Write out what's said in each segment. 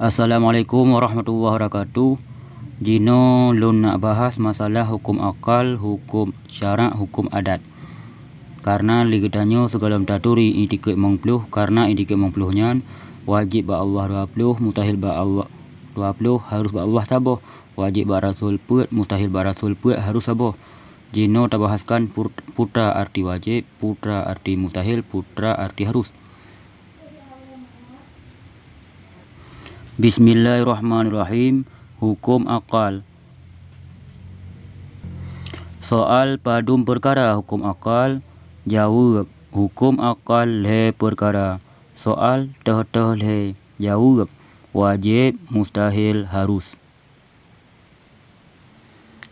Assalamualaikum warahmatullahi wabarakatuh. Jino lun nak bahas masalah hukum akal, hukum syarak, hukum adat. Karena ligetanyo segala taturi indikit mengpluh, karena indikit mengpluhnya wajib ba Allah 20, mustahil ba Allah 20, harus ba Allah saboh. Wajib ba Rasul puat, mustahil ba Rasul puat, harus saboh. Jino tabahaskan putra arti wajib, putra arti mustahil, putra arti harus. Bismillahirrahmanirrahim. Hukum akal. Soal padum perkara hukum akal. Jawab. Hukum akal le perkara. Soal teh le. Jawab. Wajib, mustahil, harus.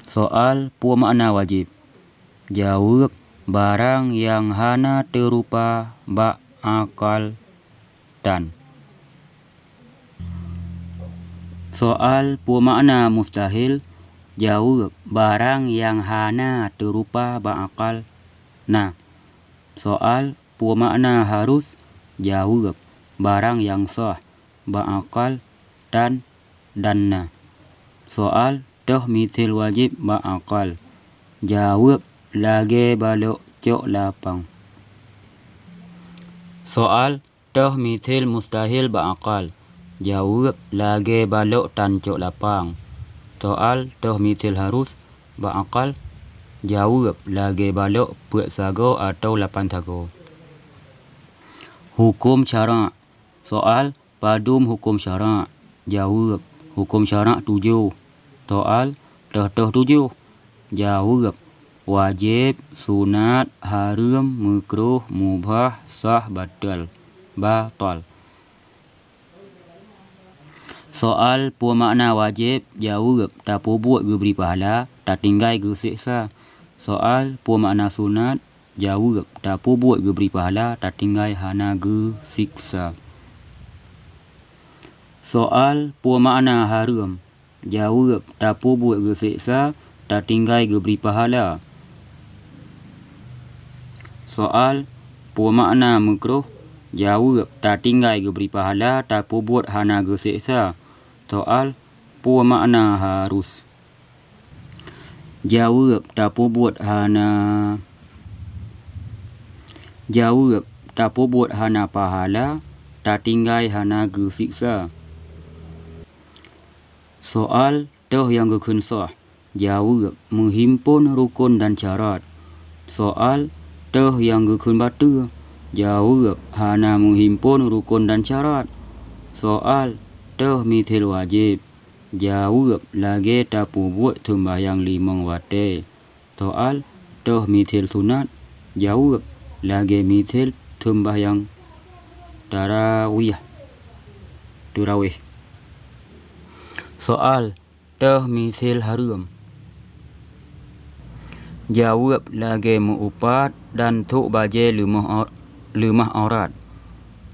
Soal pua makna wajib. Jawab. Barang yang hana terupa ba akal dan. Soal pua makna mustahil. Jawab. Barang yang hana terupa berakal na. Soal pua makna harus. Jawab. Barang yang sah berakal dan na. Soal toh mithil wajib berakal. Jawab. Lage balok cok lapang. Soal toh mithil mustahil berakal. Jawab. Lage balok tan cok lapang. Soal toh mithil harus berakal. Jawab. Lage balok puak sago atau 8 sago. Hukum syarak. Soal padum hukum syarak. Jawab. Hukum syarak 7. Soal toh 7. Jawab. Wajib, sunat, haram, makruh, mubah, sah, batal. Soal pua makna wajib. Jawab. Tak buat ge beri pahala, tak tinggal ge siksa. Soal pua makna sunat. Jawab. Tak buat ge beri pahala, tak tinggal hana ge siksa. Soal pua makna haram. Jawab. Tak buat ge siksa, tak tinggal ge beri pahala. Soal pua makna makruh. Jawab. Tak tinggal ge beri pahala, tak buat hana ge siksa. Soal pua makna harus. Jawab. Tak buat hana. Jawab. Tak buat hana pahala, tak tinggal hana ge siksa. Soal toh yang gekun sah. Jawab. Menghimpun rukun dan syarat. Soal toh yang gekun batal. Jawab. Hana menghimpun rukun dan syarat. Soal toh mithil wajib. Jawab. Lage tak buat sembahyang 5 waktu. Soal toh mithil sunat. Jawab. Lage mithil sembahyang tarawih. Soal toh mithil haram. Jawab. Lage muupat dan tuk baje lemah aurat.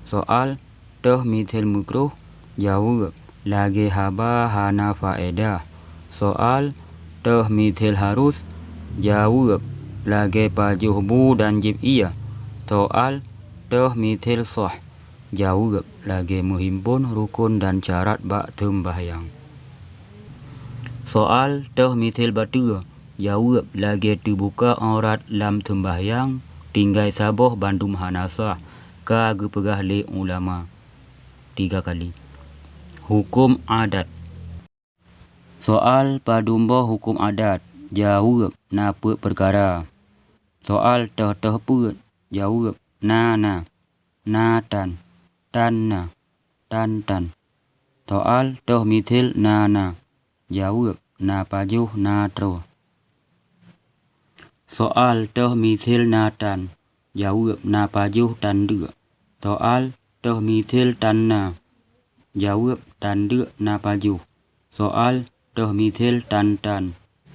Soal toh mithil makruh. Jawab. Lage haba hana faedah. Soal toh mithil harus. Jawab. Lage pajuh bu dan jib'iyah. Soal toh mithil sah. Jawab. Lage menghimpun rukun dan syarat bak sembahyang. Soal toh mithil batal. Jawab. Lage terbuka aurat lam sembahyang, tinggal saboh bandum hana sah. Ka gepegah le ulama 3 kali. Hukum adat. Soal padumbo hukum adat. Jawab. Napa perkara. Soal toh puat. Jawab. Na tan na tan. Soal toh mithil na. Jawab. Na pajuh na tro. Soal toh mithil na tan. Jawab. Na pajuh tan dua. Soal toh mithil tan na. Jawab. Tan dua na pajuh. Soal toh mithil tan.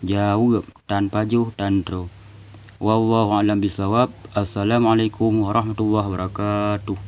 Jawab. Tan pajuh tan tro. Wallahu a'lam bisawab. Assalamualaikum warahmatullahi wabarakatuh.